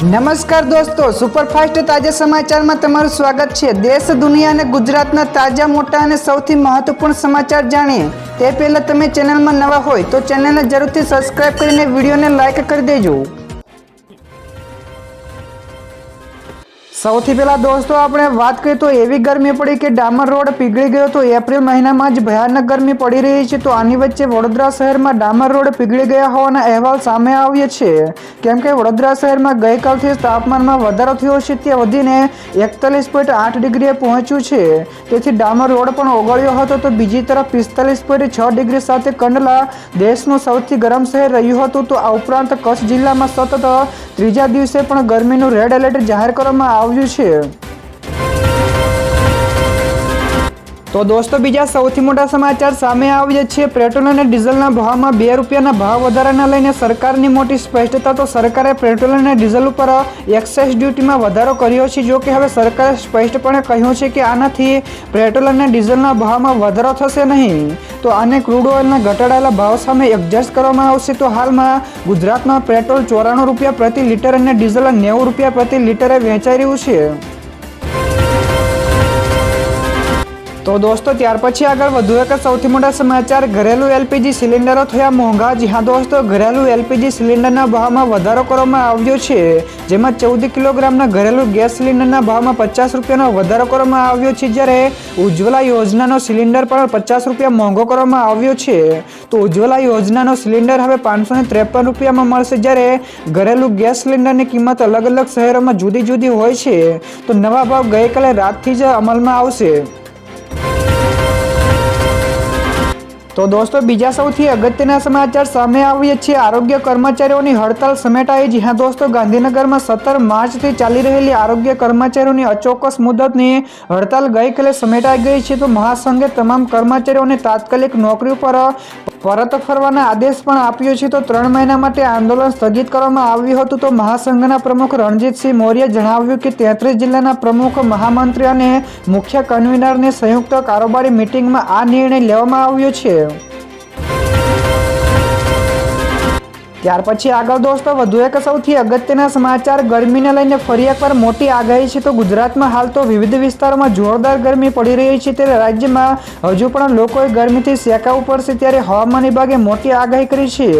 નમસ્કાર દોસ્તો, સુપરફાસ્ટ તાજા સમાચારમાં તમારું સ્વાગત છે। દેશ, દુનિયા અને ગુજરાતના તાજા, મોટા અને સૌથી મહત્વપૂર્ણ સમાચાર જાણીએ તે પહેલા તમે ચેનલમાં નવા હોય તો ચેનલને જરૂરથી સબસ્ક્રાઇબ કરીને વિડીયોને લાઇક કરી દેજો। સૌથી પહેલા દોસ્તો આપણે વાત કરીએ તો એવી ગરમી પડી કે ડામર રોડ પીગળી ગયો। તો એપ્રિલ મહિનામાં જ ભયાનક ગરમી પડી રહી છે। તો આની વચ્ચે વડોદરા શહેરમાં ડામર રોડ પીગળી ગયા હોવાના અહેવાલ સામે આવ્યા છે, કેમ કે વડોદરા શહેરમાં ગઈકાલથી તાપમાનમાં વધારો થયો છે, તે વધીને 41.8 ડિગ્રીએ પહોંચ્યું છે। તેથી ડામર રોડ પણ ઓગળ્યો હતો। તો બીજી તરફ 45.6 ડિગ્રી સાથે કંડલા દેશનું સૌથી ગરમ શહેર રહ્યું હતું। તો આ ઉપરાંત કચ્છ જિલ્લામાં સતત ત્રીજા દિવસે પણ ગરમીનું રેડ એલર્ટ જાહેર કરવામાં આવ્યું છે। તો દોસ્તો બીજા સૌથી મોટા સમાચાર સામે આવ્યા છે। પેટ્રોલ અને ડીઝલના ભાવમાં 2 રૂપિયાના ભાવ વધારાને લઈને સરકારની મોટી સ્પષ્ટતા। તો સરકારે પેટ્રોલ અને ડીઝલ ઉપર એક્સાઇઝ ડ્યુટીમાં વધારો કર્યો છે। જો કે હવે સરકારે સ્પષ્ટપણે કહ્યું છે કે આનાથી પેટ્રોલ અને ડીઝલના ભાવમાં વધારો થશે નહીં। તો આને ક્રૂડ ઓઇલના ઘટાડાયેલા ભાવ સામે એડજસ્ટ કરવામાં આવશે। તો હાલમાં ગુજરાતમાં પેટ્રોલ 94 રૂપિયા પ્રતિ લીટર અને ડીઝલ 90 રૂપિયા પ્રતિ લીટરે વેચાઈ રહ્યું છે। તો દોસ્તો ત્યાર પછી આગળ વધુ એક સૌથી મોટા સમાચાર, ઘરેલું એલપીજી સિલિન્ડરો થયા મોંઘા। જી હા દોસ્તો, ઘરેલું એલપીજી સિલિન્ડરના ભાવમાં વધારો કરવામાં આવ્યો છે, જેમાં 14 કિલોગ્રામના ઘરેલું ગેસ સિલિન્ડરના ભાવમાં 50 રૂપિયાનો વધારો કરવામાં આવ્યો છે, જ્યારે ઉજ્જવલા યોજનાનો સિલિન્ડર પણ 50 રૂપિયા મોંઘો કરવામાં આવ્યો છે। તો ઉજ્જવલા યોજનાનો સિલિન્ડર હવે 553 રૂપિયામાં મળશે, જ્યારે ઘરેલું ગેસ સિલિન્ડરની કિંમત અલગ અલગ શહેરોમાં જુદી જુદી હોય છે। તો નવા ભાવ ગઈકાલે રાતથી જ અમલમાં આવશે। તો દોસ્તો બીજા સૌથી અગત્યના સમાચાર સામે આવ્યા છે। આરોગ્ય કર્મચારીઓની હડતાલ સમેટાઈ। જી હા દોસ્તો, ગાંધીનગરમાં 17 માર્ચથી ચાલી રહેલી આરોગ્ય કર્મચારીઓની અચોક્કસ મુદતની હડતાલ ગઈકાલે સમેટાઈ ગઈ છે। તો મહાસંઘે તમામ કર્મચારીઓને તાત્કાલિક નોકરી પર પરત ફરવાના આદેશ પણ આપ્યો છે। તો 3 મહિના માટે આંદોલન સ્થગિત કરવામાં આવ્યું હતું। તો મહાસંઘના પ્રમુખ રણજીતસિંહ મૌર્યે જણાવ્યું કે 33 જિલ્લાના પ્રમુખ, મહામંત્રી અને મુખ્ય કન્વીનરની સંયુક્ત કારોબારી મિટિંગમાં આ નિર્ણય લેવામાં આવ્યો છે। ત્યાર પછી આગળ દોસ્તો વધુ એક સૌથી અગત્યના સમાચાર, ગરમીને લઈને ફરી એકવાર મોટી આગાહી છે। તો ગુજરાતમાં હાલ તો વિવિધ વિસ્તારોમાં જોરદાર ગરમી પડી રહી છે, ત્યારે રાજ્યમાં હજુ પણ લોકોએ ગરમીથી સેકાવું પડશે, ત્યારે હવામાન વિભાગે મોટી આગાહી કરી છે।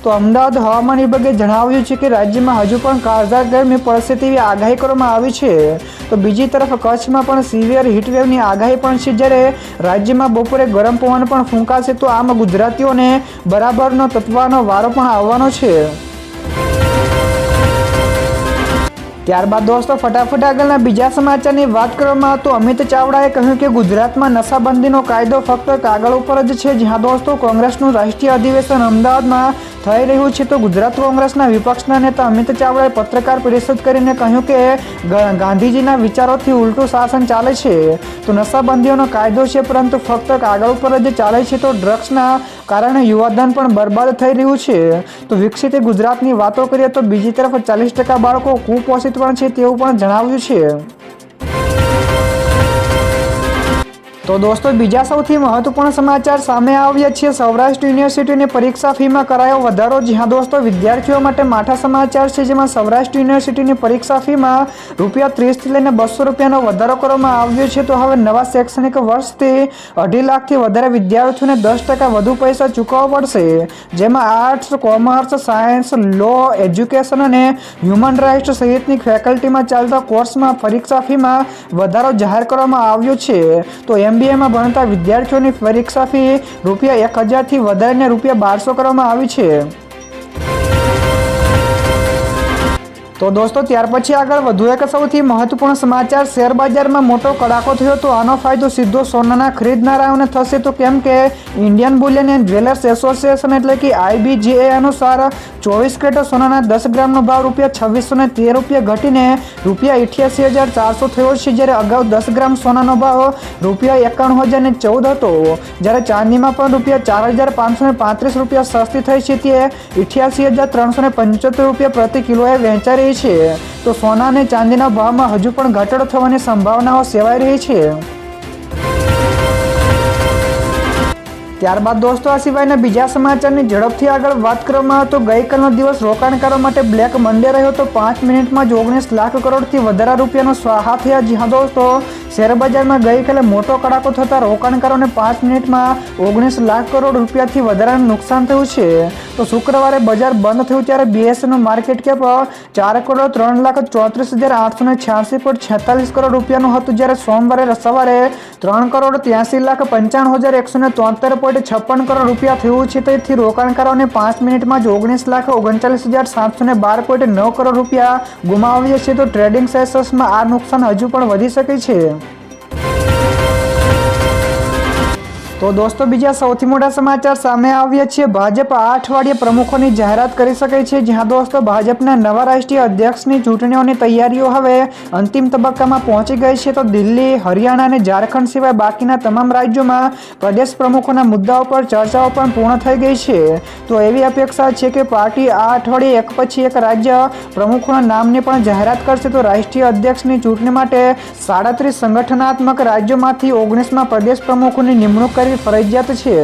તો અમદાવાદ હવામાન વિભાગે જણાવ્યું છે કે રાજ્યમાં હજુ પણ કાળઝાળ ગરમી પડશે તેવી આગાહી કરવામાં આવી છે। તો બીજી તરફ કચ્છમાં પણ સિવિયર હીટવેવની આગાહી પણ છે, જ્યારે રાજ્યમાં બપોરે ગરમ પવન પણ ફૂંકાશે। તો આમ ગુજરાતીઓને બરાબરનો તપવાનો વારો પણ આવવાનો છે। ત્યારબાદ દોસ્તો ફટાફટ આગળના બીજા સમાચારની વાત કરવામાં તો અમિત ચાવડાએ કહ્યું કે ગુજરાતમાં નશાબંધીનો કાયદો ફક્ત કાગળ ઉપર જ છે। જ્યાં દોસ્તો કોંગ્રેસનું રાષ્ટ્રીય અધિવેશન અમદાવાદમાં થઈ રહ્યું છે, તો ગુજરાત કોંગ્રેસના વિપક્ષના નેતા અમિત ચાવડાએ પત્રકાર પરિષદ કરીને કહ્યું કે ગાંધીજીના વિચારોથી ઉલટું શાસન ચાલે છે। તો નશાબંધીનો કાયદો છે, પરંતુ ફક્ત કાગળ ઉપર જ ચાલે છે। તો ડ્રગ્સના કારણે યુવાધન પણ બરબાદ થઈ રહ્યું છે। તો વિકસિત ગુજરાતની વાતો કરીએ તો બીજી તરફ 40% બાળકો કુપોષિત પણ છે તેવું પણ જણાવ્યું છે। તો દોસ્તો બીજા સૌથી મહત્વપૂર્ણ સમાચાર સામે આવ્યા છે। સૌરાષ્ટ્ર યુનિવર્સિટીની પરીક્ષા ફીમાં કરાયો વધારો। જી હા દોસ્તો, વિદ્યાર્થીઓ માટે માઠા સમાચાર છે, જેમાં સૌરાષ્ટ્ર યુનિવર્સિટીની પરીક્ષા ફીમાં ₹30 થી લઈને ₹200નો વધારો કરવામાં આવ્યો છે। તો હવે નવા શૈક્ષણિક વર્ષથી 2.5 લાખથી વધારે વિદ્યાર્થીઓને 10% વધુ પૈસા ચૂકવવા પડશે, જેમાં આર્ટ્સ, કોમર્સ, સાયન્સ, લો, એજ્યુકેશન અને હ્યુમન રાઇટ્સ સહિતની ફેકલ્ટીમાં ચાલતા કોર્સમાં પરીક્ષા ફીમાં વધારો જાહેર કરવામાં આવ્યો છે। તો MBAમાં ભણતા વિદ્યાર્થીઓની પરીક્ષા ફી ₹1000 થી વધારીને ₹1200 કરવામાં આવી છે। તો દોસ્તો ત્યાર પછી આગળ વધુ એક સૌથી મહત્વપૂર્ણ સમાચાર, શેર બજારમાં મોટો કડાકો થયો। તો આનો ફાયદો સીધો સોનાના ખરીદનારાઓને થશે। તો કેમ કે Indian Boolean and jewellers association એટલે કે IBJA અનુસાર 24 કેરેટ સોનાના 10 ગ્રામનો ભાવ ₹2613 ઘટીને ₹88,400 થયો છે, જ્યારે અગાઉ 10 ગ્રામ સોનાનો ભાવ ₹91,014 હતો। જ્યારે ચાંદીમાં પણ ₹4,535 સસ્તી થઈ છે, તે ₹88,375 પ્રતિ કિલોએ વેચાઈ રહી છે। તો સોના અને ચાંદીના ભાવમાં હજુ પણ ઘટાડો થવાની સંભાવનાઓ સેવાઈ રહી છે। ત્યારબાદ દોસ્તો આ સિવાયના બીજા સમાચારની ઝડપથી આગળ વાત કરવામાં આવે તો ગઈકાલનો દિવસ રોકાણકારો માટે બ્લેક મન્ડે રહ્યો તો 5 મિનિટમાં જ 19 લાખ કરોડથી વધારે રૂપિયાનો સ્વાહા થયા. જી હા દોસ્તો, શેરબજારમાં ગઈકાલે મોટો કડાકો થતા રોકાણકારોને 5 મિનિટમાં 19 લાખ કરોડ રૂપિયાથી વધારાનું નુકસાન થયું છે. તો શુક્રવારે બજાર બંધ થયું ત્યારે બીએસઈનું માર્કેટ કેપ 4,03,34,886.46 કરોડ રૂપિયાનું હતું, જ્યારે સોમવારે સવારે 3,83,95,173.56 કરોડ રૂપિયા થયું છે. તેથી રોકાણકારોને 5 મિનિટમાં જ 19,39,712.9 કરોડ રૂપિયા ગુમાવ્યા છે. તો ટ્રેડિંગ સેશન્સમાં આ નુકસાન હજુ પણ વધી શકે છે. તો દોસ્તો બીજા સૌથી મોટા સમાચાર સામે આવ્યા છે. ભાજપ આ અઠવાડિયે પ્રમુખોની જાહેરાત કરી શકે છે. જ્યાં દોસ્તો ભાજપના નવા રાષ્ટ્રીય અધ્યક્ષની ચૂંટણીઓની તૈયારીઓ હવે અંતિમ તબક્કામાં પહોંચી ગઈ છે. તો દિલ્હી, હરિયાણા અને ઝારખંડ સિવાય બાકીના તમામ રાજ્યોમાં પ્રદેશ પ્રમુખોના મુદ્દાઓ પર ચર્ચાઓ પણ પૂર્ણ થઈ ગઈ છે. તો એવી અપેક્ષા છે કે પાર્ટી આ અઠવાડિયે એક પછી એક રાજ્ય પ્રમુખોના નામની પણ જાહેરાત કરશે. તો રાષ્ટ્રીય અધ્યક્ષની ચૂંટણી માટે 37 સંગઠનાત્મક રાજ્યોમાંથી 19માં પ્રદેશ પ્રમુખોની નિમણૂક કરી ફરજિયાત છે.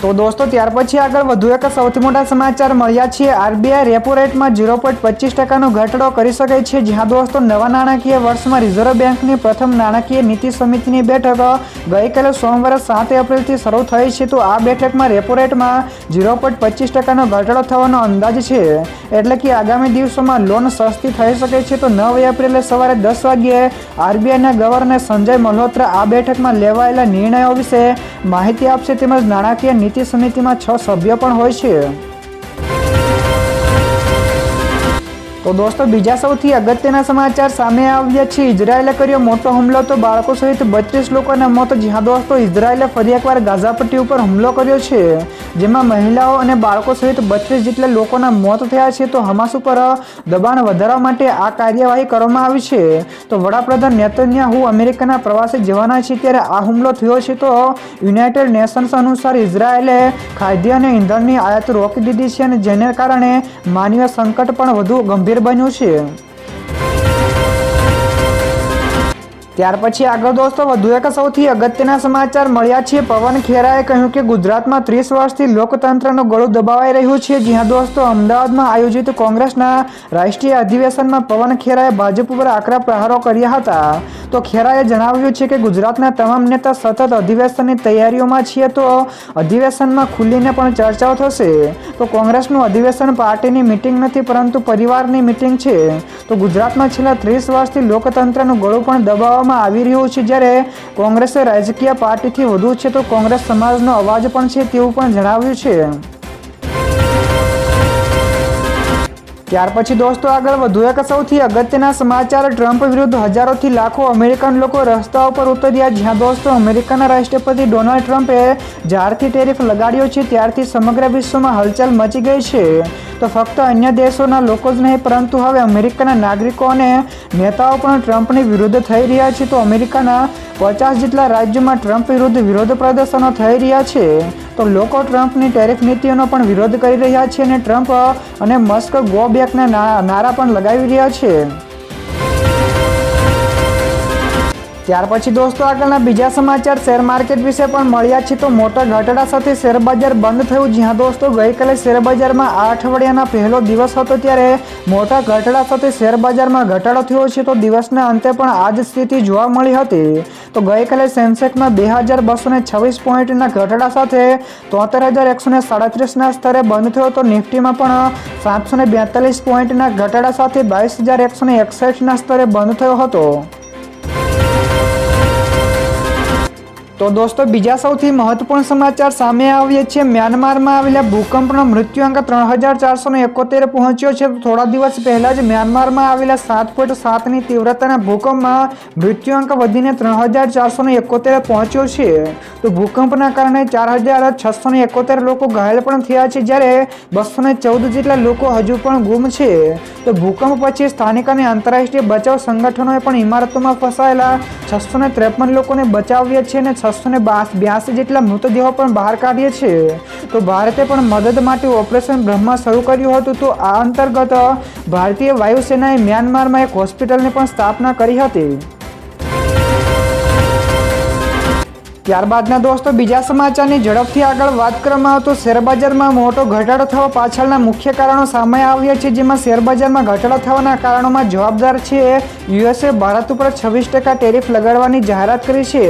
તો દોસ્તો ત્યાર પછી આગળ વધુ એક સૌથી મોટા સમાચાર મળ્યા છે. આરબીઆઈ રેપો રેટમાં 0.25% ઘટાડો કરી શકે છે. જ્યાં દોસ્તો નવા નાણાકીય વર્ષમાં રિઝર્વ બેંકની પ્રથમ નાણાકીય નીતિ સમિતિની બેઠક ગઈકાલે સોમવારે 7 એપ્રિલથી શરૂ થઈ છે. તો આ બેઠકમાં રેપો રેટમાં 0.25% ઘટાડો થવાનો અંદાજ છે. એટલે કે આગામી દિવસોમાં લોન સસ્તી થઈ શકે છે. તો 9 એપ્રિલે સવારે 10 વાગ્યે આરબીઆઈના ગવર્નર સંજય મલ્હોત્રા આ બેઠકમાં લેવાયેલા નિર્ણયો વિશે માહિતી આપશે. તેમજ નાણાકીય નીતિ સમિતિમાં 6 સભ્યો પણ હોય છે. તો દોસ્તો બીજા સૌથી અગત્યના સમાચાર સામે આવ્યા છે. ઇઝરાયેલે કર્યો મોટો હુમલો તો બાળકો સહિત 32 લોકોના મોત. જ્યાં દોસ્તો ઇઝરાયેલે ફરી એકવાર ગાઝા પટ્ટી ઉપર હુમલો કર્યો છે, જેમાં મહિલાઓ અને બાળકો સહિત 32 જેટલા લોકોના મોત થયા છે. તો હમાસ ઉપર દબાણ વધારવા માટે આ કાર્યવાહી કરવામાં આવી છે. તો વડાપ્રધાન નેતન્યાહુ અમેરિકાના પ્રવાસે જવાના છે ત્યારે આ હુમલો થયો છે. તો યુનાઇટેડ નેશન્સ અનુસાર ઇઝરાયેલે ખાદ્ય અને ઈંધણની આયાત રોકી દીધી છે, અને જેને કારણે માનવીય સંકટ પણ વધુ ગંભીર બન્યું છે. ત્યાર પછી આગળ દોસ્તો વધુ એક સૌથી અગત્યના સમાચાર મળ્યા છે. પવન ખેરાએ કહ્યું કે ગુજરાતમાં 30 વર્ષથી લોકતંત્રનું ગળું દબાવાઈ રહ્યું છે. જ્યાં દોસ્તો અમદાવાદમાં આયોજિત કોંગ્રેસના રાષ્ટ્રીય અધિવેશનમાં પવન ખેરાએ ભાજપ ઉપર આકરા પ્રહારો કર્યા હતા. તો ખેરાએ જણાવ્યું છે કે ગુજરાતના તમામ નેતા સતત અધિવેશનની તૈયારીઓમાં છે. તો અધિવેશનમાં ખુલીને પણ ચર્ચાઓ થશે. તો કોંગ્રેસનું અધિવેશન પાર્ટીની મિટિંગ નથી, પરંતુ પરિવારની મિટિંગ છે. તો ગુજરાતમાં છેલ્લા 30 વર્ષથી લોકતંત્રનું ગળું પણ દબાવવામાં આવી રહ્યું છે. જ્યારે કોંગ્રેસે રાજકીય પાર્ટીથી વધુ છે. તો કોંગ્રેસ સમાજનો અવાજ પણ છે તેવું પણ જણાવ્યું છે. ત્યાર પછી દોસ્તો આગળ વધુ એક સૌથી અગત્યના સમાચાર. ટ્રમ્પ વિરુદ્ધ હજારોથી લાખો અમેરિકન લોકો રસ્તાઓ પર ઉતર્યા. જ્યાં દોસ્તો અમેરિકાના રાષ્ટ્રપતિ ડોનાલ્ડ ટ્રમ્પે જ્યારથી ટેરિફ લગાડ્યો છે ત્યારથી સમગ્ર વિશ્વમાં હલચલ મચી ગઈ છે. તો ફક્ત અન્ય દેશોના લોકો જ નહીં, પરંતુ હવે અમેરિકાના નાગરિકો અને નેતાઓ પણ ટ્રમ્પની વિરુદ્ધ થઈ રહ્યા છે. તો અમેરિકાના 50 જેટલા રાજ્યોમાં ટ્રમ્પ વિરુદ્ધ વિરોધ પ્રદર્શનો થઈ રહ્યા છે. તો લોકો ટ્રમ્પની ટેરિફ નીતિઓનો પણ વિરોધ કરી રહ્યા છે, અને ટ્રમ્પ અને મસ્ક ગો બેકના નારા પણ લગાવી રહ્યા છે. ત્યાર પછી દોસ્તો આગળના બીજા સમાચાર શેર માર્કેટ વિશે પણ મળ્યા છે. તો મોટા ઘટાડા સાથે શેરબજાર બંધ થયું. જ્યાં દોસ્તો ગઈકાલે શેરબજારમાં આ અઠવાડિયાના પહેલો દિવસ હતો ત્યારે મોટા ઘટાડા સાથે શેરબજારમાં ઘટાડો થયો છે. તો દિવસના અંતે પણ આ જ સ્થિતિ જોવા મળી હતી. તો ગઈકાલે સેન્સેક્સમાં 2226 પોઈન્ટના ઘટાડા સાથે 73,137ના સ્તરે બંધ થયો. તો નિફ્ટીમાં પણ 742 પોઈન્ટના ઘટાડા સાથે 22,161ના સ્તરે બંધ થયો હતો. તો દોસ્તો બીજા સૌથી મહત્વપૂર્ણ સમાચાર સામે આવ્યા છે. મ્યાનમારમાં આવેલા ભૂકંપનો મૃત્યુઆંક 3,471 પહોંચ્યો છે. થોડા દિવસ પહેલા જ મ્યાનમારમાં આવેલા 7.7ની તીવ્રતાના ભૂકંપમાં મૃત્યુઆંક વધીને 3,471 પહોંચ્યો છે. તો ભૂકંપના કારણે 4,671 લોકો ઘાયલ પણ થયા છે, જ્યારે 214 જેટલા લોકો હજુ પણ ગુમ છે. તો ભૂકંપ પછી સ્થાનિક અને આંતરરાષ્ટ્રીય બચાવ સંગઠનોએ પણ ઇમારતોમાં ફસાયેલા 653 લોકોને બચાવ્યા છે, અને 682 જેટલા મૃતદેહો પણ બહાર કાઢ્યા છે. તો ભારતે પણ મદદ માટે ઓપરેશન બ્રહ્મા શરૂ કર્યું હતું. તો આ અંતર્ગત ભારતીય વાયુસેનાએ મ્યાનમારમાં એક હોસ્પિટલની પણ સ્થાપના કરી હતી. ત્યારબાદના દોસ્તો બીજા સમાચારની ઝડપથી આગળ વાત કરવામાં આવે તો શેરબજારમાં મોટો ઘટાડો થવા પાછળના મુખ્ય કારણો સામે આવ્યા છે, જેમાં શેરબજારમાં ઘટાડો થવાના કારણોમાં જવાબદાર છે યુએસએ ભારત ઉપર 26% ટેરિફ લગાડવાની જાહેરાત કરી છે.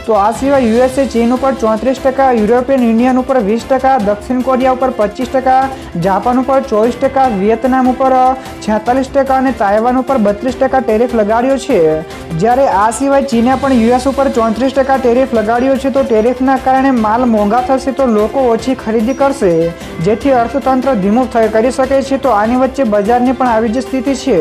તો આ સિવાય યુએસએ ચીન ઉપર 34%, યુરોપિયન યુનિયન ઉપર 20%, દક્ષિણ કોરિયા ઉપર 25%, જાપાન ઉપર 24%, વિયેતનામ ઉપર 46% અને તાઇવાન ઉપર 32% ટેરિફ લગાડ્યો છે. જ્યારે આ સિવાય ચીને પણ યુએસ ઉપર 34% ટેરિફ લગાડ્યો છે. તો ટેરિફના કારણે માલ મોંઘા થશે તો લોકો ઓછી ખરીદી કરશે, જેથી અર્થતંત્ર ધીમું કરી શકે છે. તો આની વચ્ચે બજારની પણ આવી જ સ્થિતિ છે.